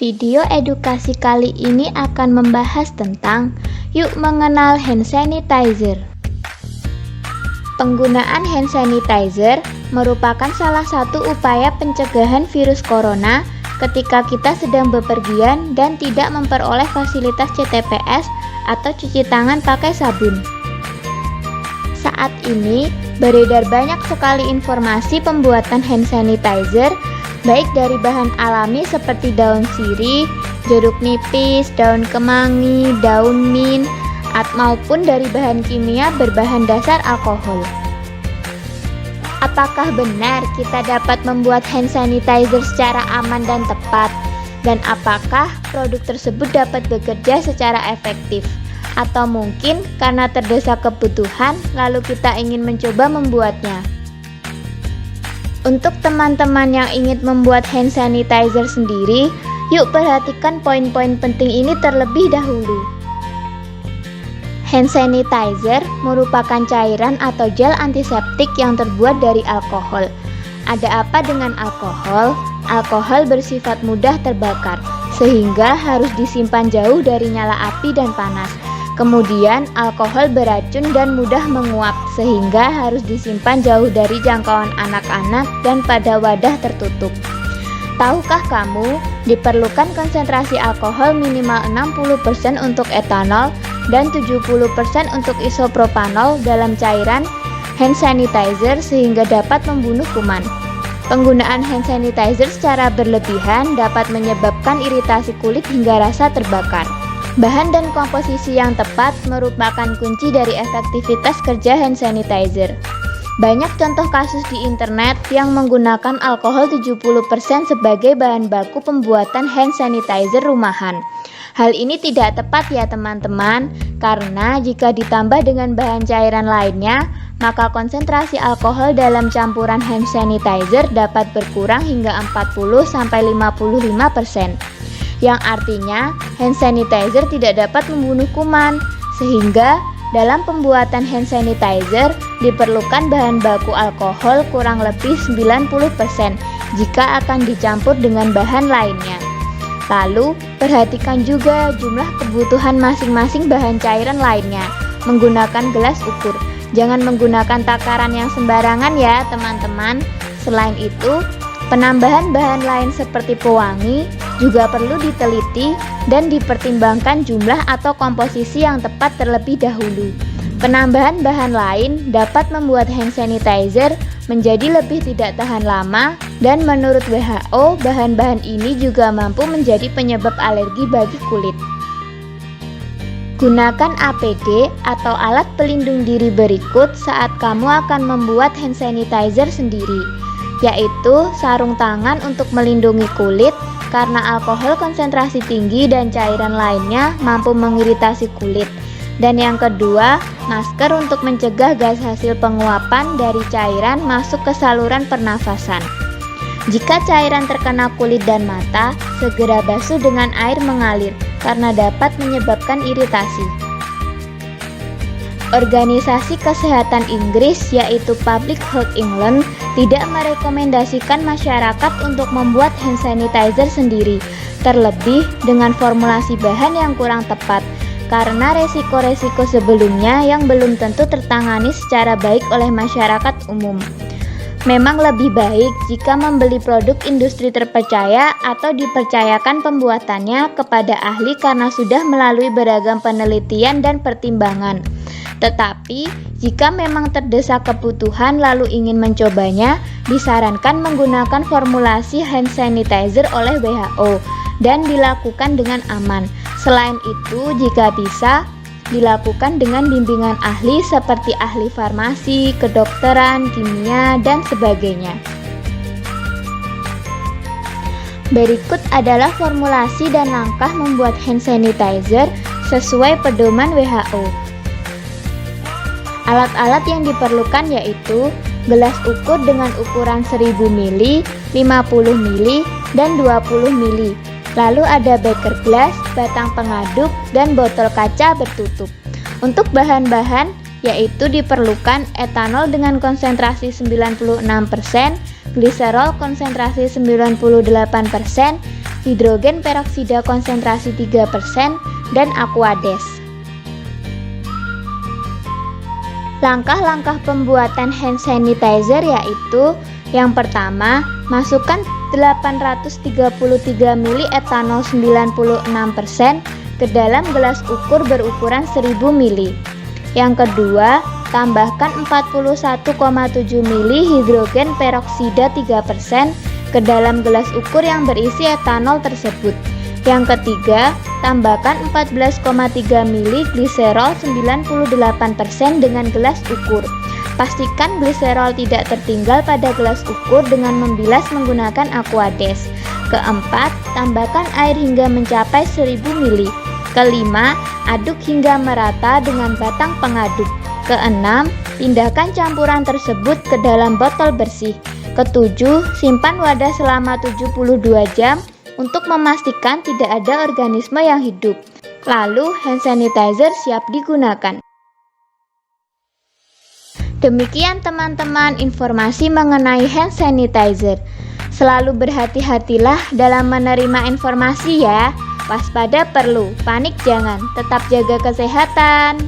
Video edukasi kali ini akan membahas tentang yuk mengenal hand sanitizer. Penggunaan hand sanitizer merupakan salah satu upaya pencegahan virus corona ketika kita sedang bepergian dan tidak memperoleh fasilitas CTPS atau cuci tangan pakai sabun. Saat ini beredar banyak sekali informasi pembuatan hand sanitizer, baik dari bahan alami seperti daun sirih, jeruk nipis, daun kemangi, daun mint, maupun dari bahan kimia berbahan dasar alkohol. Apakah benar kita dapat membuat hand sanitizer secara aman dan tepat? Dan apakah produk tersebut dapat bekerja secara efektif? Atau mungkin karena terdesak kebutuhan, lalu kita ingin mencoba membuatnya? Untuk teman-teman yang ingin membuat hand sanitizer sendiri, yuk perhatikan poin-poin penting ini terlebih dahulu. Hand sanitizer merupakan cairan atau gel antiseptik yang terbuat dari alkohol. Ada apa dengan alkohol? Alkohol bersifat mudah terbakar, sehingga harus disimpan jauh dari nyala api dan panas. Kemudian, alkohol beracun dan mudah menguap, sehingga harus disimpan jauh dari jangkauan anak-anak dan pada wadah tertutup. Tahukah kamu, diperlukan konsentrasi alkohol minimal 60% untuk etanol dan 70% untuk isopropanol dalam cairan hand sanitizer sehingga dapat membunuh kuman. Penggunaan hand sanitizer secara berlebihan dapat menyebabkan iritasi kulit hingga rasa terbakar. Bahan dan komposisi yang tepat merupakan kunci dari efektivitas kerja hand sanitizer. Banyak contoh kasus di internet yang menggunakan alkohol 70% sebagai bahan baku pembuatan hand sanitizer rumahan. Hal ini tidak tepat ya teman-teman, karena jika ditambah dengan bahan cairan lainnya, maka konsentrasi alkohol dalam campuran hand sanitizer dapat berkurang hingga 40-55%. Yang artinya hand sanitizer tidak dapat membunuh kuman, sehingga dalam pembuatan hand sanitizer diperlukan bahan baku alkohol kurang lebih 90% jika akan dicampur dengan bahan lainnya. Lalu, perhatikan juga jumlah kebutuhan masing-masing bahan cairan lainnya menggunakan gelas ukur. Jangan menggunakan takaran yang sembarangan ya teman-teman. Selain itu, penambahan bahan lain seperti pewangi juga perlu diteliti dan dipertimbangkan jumlah atau komposisi yang tepat terlebih dahulu. Penambahan bahan lain dapat membuat hand sanitizer menjadi lebih tidak tahan lama, dan menurut WHO, bahan-bahan ini juga mampu menjadi penyebab alergi bagi kulit. Gunakan APD atau alat pelindung diri berikut saat kamu akan membuat hand sanitizer sendiri, yaitu sarung tangan untuk melindungi kulit karena alkohol konsentrasi tinggi dan cairan lainnya mampu mengiritasi kulit. Dan yang kedua, masker untuk mencegah gas hasil penguapan dari cairan masuk ke saluran pernafasan. Jika cairan terkena kulit dan mata, segera basuh dengan air mengalir karena dapat menyebabkan iritasi. Organisasi Kesehatan Inggris yaitu Public Health England tidak merekomendasikan masyarakat untuk membuat hand sanitizer sendiri, terlebih dengan formulasi bahan yang kurang tepat, karena resiko-resiko sebelumnya yang belum tentu tertangani secara baik oleh masyarakat umum. Memang lebih baik jika membeli produk industri terpercaya atau dipercayakan pembuatannya kepada ahli karena sudah melalui beragam penelitian dan pertimbangan. Tetapi, jika memang terdesak kebutuhan lalu ingin mencobanya, disarankan menggunakan formulasi hand sanitizer oleh WHO dan dilakukan dengan aman. Selain itu, jika bisa, dilakukan dengan bimbingan ahli seperti ahli farmasi, kedokteran, kimia, dan sebagainya. Berikut adalah formulasi dan langkah membuat hand sanitizer sesuai pedoman WHO. Alat-alat yang diperlukan yaitu gelas ukur dengan ukuran 1000 ml, 50 ml, dan 20 ml. Lalu ada beker glass, batang pengaduk, dan botol kaca bertutup. Untuk bahan-bahan yaitu diperlukan etanol dengan konsentrasi 96%, gliserol konsentrasi 98%, hidrogen peroksida konsentrasi 3%, dan Aquades. Langkah-langkah pembuatan hand sanitizer yaitu: yang pertama, masukkan 833 ml etanol 96% ke dalam gelas ukur berukuran 1000 ml. Yang kedua, tambahkan 41,7 ml hidrogen peroksida 3% ke dalam gelas ukur yang berisi etanol tersebut. Yang ketiga, tambahkan 14,3 ml gliserol 98% dengan gelas ukur. Pastikan gliserol tidak tertinggal pada gelas ukur dengan membilas menggunakan Aquades. Keempat, tambahkan air hingga mencapai 1000 ml. Kelima, aduk hingga merata dengan batang pengaduk. Keenam, pindahkan campuran tersebut ke dalam botol bersih. Ketujuh, simpan wadah selama 72 jam untuk memastikan tidak ada organisme yang hidup. Lalu, hand sanitizer siap digunakan. Demikian teman-teman informasi mengenai hand sanitizer. Selalu berhati-hatilah dalam menerima informasi ya. Waspada perlu, panik jangan. Tetap jaga kesehatan.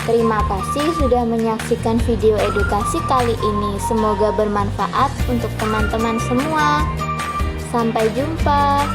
Terima kasih sudah menyaksikan video edukasi kali ini. Semoga bermanfaat untuk teman-teman semua. Sampai jumpa.